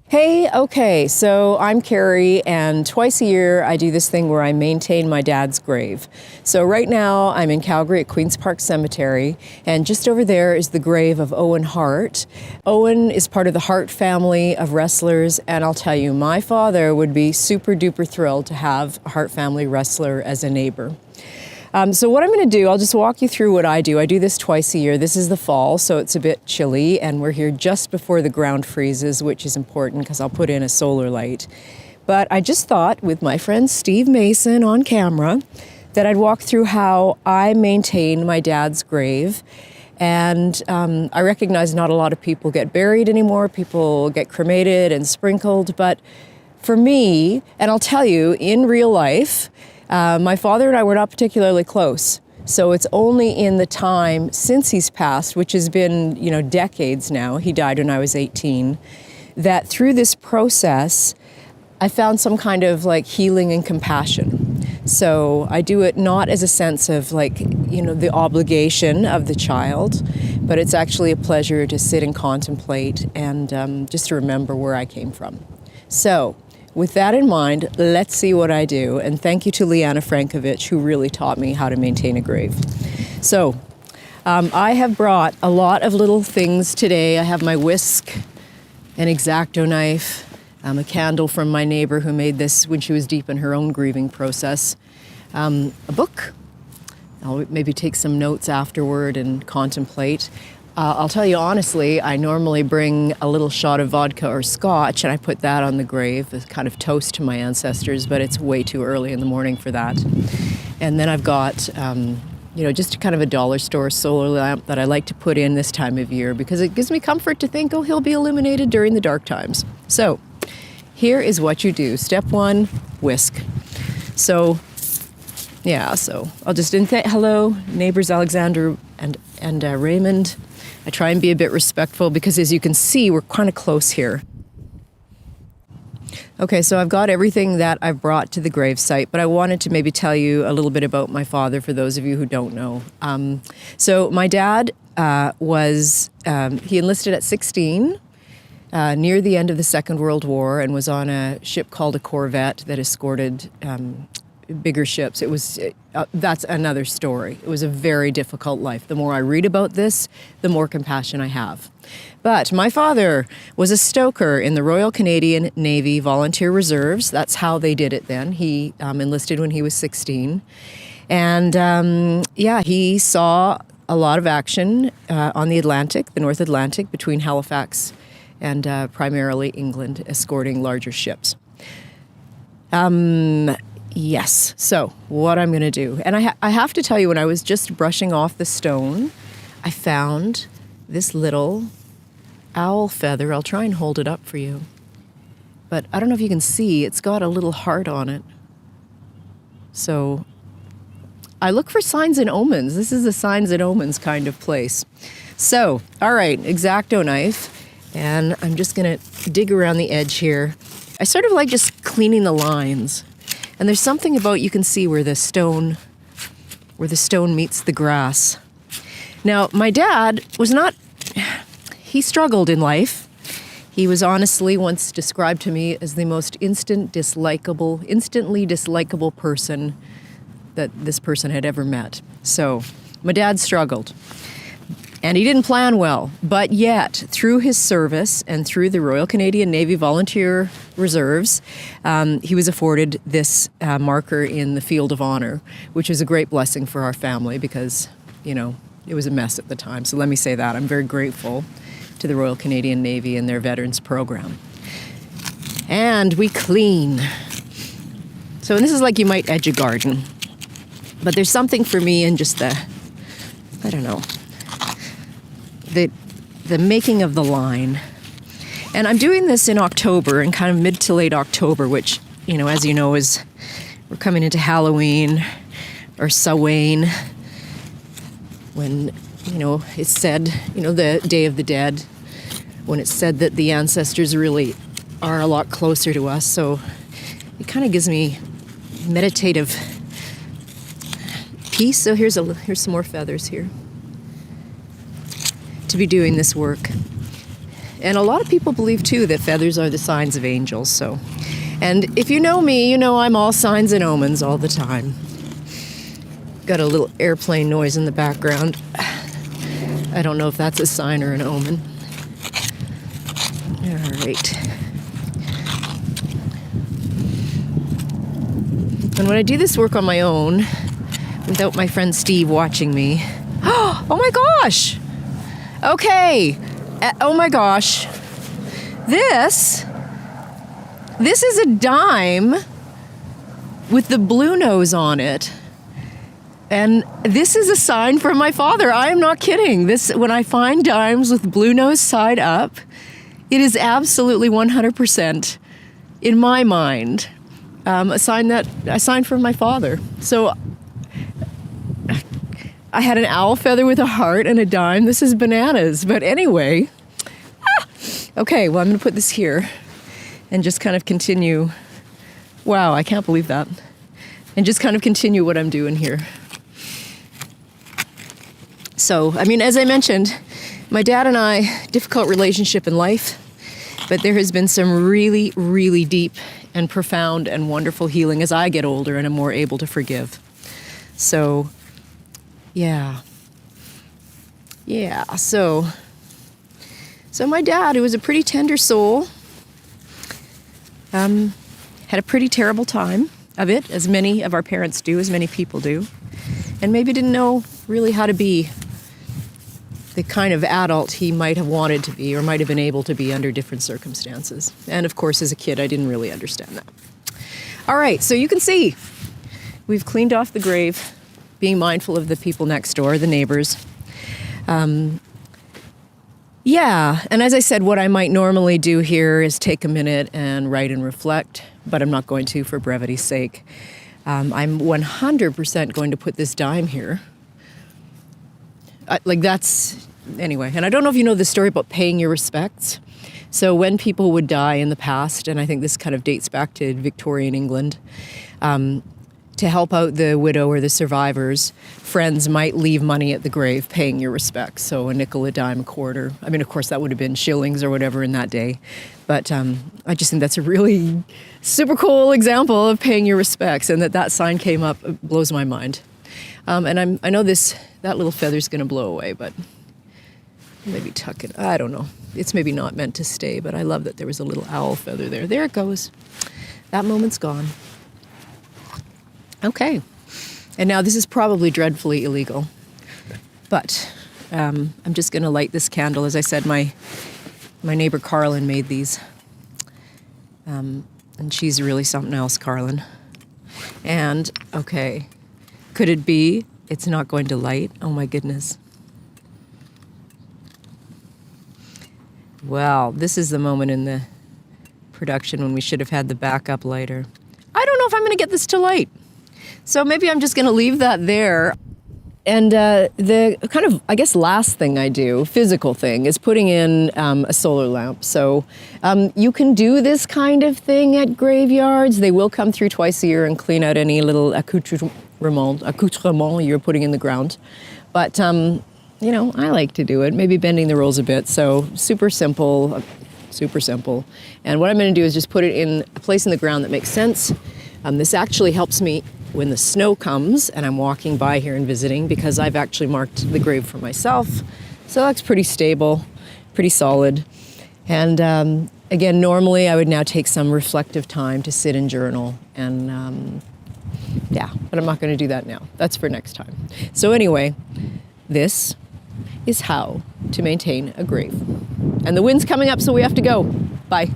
Hey, okay, so I'm Kerrie, and twice a year I do this thing where I maintain my dad's grave. So right now I'm in Calgary at Queen's Park Cemetery, and just over there is the grave of Owen Hart. Owen is part of the Hart family of wrestlers, and I'll tell you, my father would be super duper thrilled to have a Hart family wrestler as a neighbor. So what I'm going to do, I'll just walk you through what I do. I do this twice a year. This is the fall, so it's a bit chilly, and we're here just before the ground freezes, which is important because I'll put in a solar light. But I just thought, with my friend Steve Mason on camera, that I'd walk through how I maintain my dad's grave. And I recognize not a lot of people get buried anymore. People get cremated and sprinkled. But for me, and I'll tell you, in real life, my father and I were not particularly close. So it's only in the time since he's passed, which has been, decades now, he died when I was 18, that through this process, I found some kind of healing and compassion. So I do it not as a sense of the obligation of the child, but it's actually a pleasure to sit and contemplate and just to remember where I came from. So, with that in mind, let's see what I do. And thank you to Leanna Frankovich, who really taught me how to maintain a grave. So I have brought a lot of little things today. I have my whisk, an X-Acto knife, a candle from my neighbor who made this when she was deep in her own grieving process, a book. I'll maybe take some notes afterward and contemplate. I'll tell you honestly, I normally bring a little shot of vodka or scotch, and I put that on the grave as kind of toast to my ancestors, but it's way too early in the morning for that. And then I've got, just kind of a dollar store solar lamp that I like to put in this time of year because it gives me comfort to think, he'll be illuminated during the dark times. So here is what you do. Step one, whisk. So I'll just hello, neighbors Alexander and Raymond. I try and be a bit respectful because, as you can see, we're kind of close here. Okay, so I've got everything that I've brought to the gravesite, but I wanted to maybe tell you a little bit about my father for those of you who don't know. So my dad he enlisted at 16 near the end of the Second World War and was on a ship called a corvette that escorted bigger ships. That's another story. It was a very difficult life. The more I read about this, the more compassion I have. But my father was a stoker in the Royal Canadian Navy Volunteer Reserves. That's how they did it then. He enlisted when he was 16. And he saw a lot of action on the Atlantic, the North Atlantic, between Halifax and primarily England, escorting larger ships. Yes, so what I'm going to do, and I have to tell you, when I was just brushing off the stone, I found this little owl feather. I'll try and hold it up for you. But I don't know if you can see, it's got a little heart on it. So I look for signs and omens. This is a signs and omens kind of place. So, all right, X-Acto knife, and I'm just going to dig around the edge here. I sort of like just cleaning the lines. And there's something about, you can see where the stone meets the grass. Now, my dad he struggled in life. He was honestly once described to me as the most instantly dislikable person that this person had ever met. So, my dad struggled. And he didn't plan well, but yet, through his service and through the Royal Canadian Navy Volunteer Reserves, he was afforded this marker in the Field of Honor, which was a great blessing for our family because, it was a mess at the time. So let me say that. I'm very grateful to the Royal Canadian Navy and their Veterans Program. And we clean. So this is like you might edge a garden. But there's something for me in just the making of the line. And I'm doing this in October, in kind of mid to late October, which, as you know, is we're coming into Halloween or Samhain, when, it's said, the Day of the Dead, when it's said that the ancestors really are a lot closer to us. So it kind of gives me meditative peace. So here's some more feathers here to be doing this work. And a lot of people believe too that feathers are the signs of angels. So, and if you know me, you know I'm all signs and omens all the time. Got a little airplane noise in the background. I don't know if that's a sign or an omen. All right. And when I do this work on my own, without my friend Steve watching me, oh my gosh! Okay. Oh my gosh. This is a dime with the blue nose on it. And this is a sign from my father. I am not kidding. This, when I find dimes with blue nose side up, it is absolutely 100% in my mind a sign from my father. So I had an owl feather with a heart and a dime. This is bananas. But anyway, okay, well, I'm going to put this here and just kind of continue. Wow, I can't believe that. And just kind of continue what I'm doing here. So, I mean, as I mentioned, my dad and I, difficult relationship in life, but there has been some really, really deep and profound and wonderful healing as I get older and am more able to forgive. So, yeah. So my dad, who was a pretty tender soul, had a pretty terrible time of it, as many of our parents do, as many people do, and maybe didn't know really how to be the kind of adult he might have wanted to be or might have been able to be under different circumstances. And of course, as a kid, I didn't really understand that. All right, so you can see we've cleaned off the grave, being mindful of the people next door, the neighbors. Yeah, and as I said, what I might normally do here is take a minute and write and reflect, but I'm not going to for brevity's sake. I'm 100% going to put this dime here. Anyway, and I don't know if you know the story about paying your respects. So when people would die in the past, and I think this kind of dates back to Victorian England, to help out the widow or the survivors, friends might leave money at the grave paying your respects. So a nickel, a dime, a quarter. I mean, of course, that would have been shillings or whatever in that day. But I just think that's a really super cool example of paying your respects, and that sign came up. It blows my mind. And I know that little feather's going to blow away, but maybe tuck it. I don't know. It's maybe not meant to stay, but I love that there was a little owl feather there. There it goes. That moment's gone. Okay. And now this is probably dreadfully illegal, but I'm just going to light this candle. As I said, my neighbor Carlin made these, and she's really something else, Carlin. And, okay, could it be it's not going to light? Oh my goodness. Well, this is the moment in the production when we should have had the backup lighter. I don't know if I'm going to get this to light. So maybe I'm just going to leave that there. And the kind of, I guess, last thing I do, physical thing, is putting in a solar lamp. So you can do this kind of thing at graveyards. They will come through twice a year and clean out any little accoutrement you're putting in the ground. But, you know, I like to do it, maybe bending the rules a bit. So super simple. And what I'm going to do is just put it in a place in the ground that makes sense. This actually helps me when the snow comes and I'm walking by here and visiting, because I've actually marked the grave for myself. So that's pretty stable, pretty solid. And again, normally I would now take some reflective time to sit and journal. And yeah, but I'm not going to do that now. That's for next time. So anyway, this is how to maintain a grave. And the wind's coming up, so we have to go. Bye.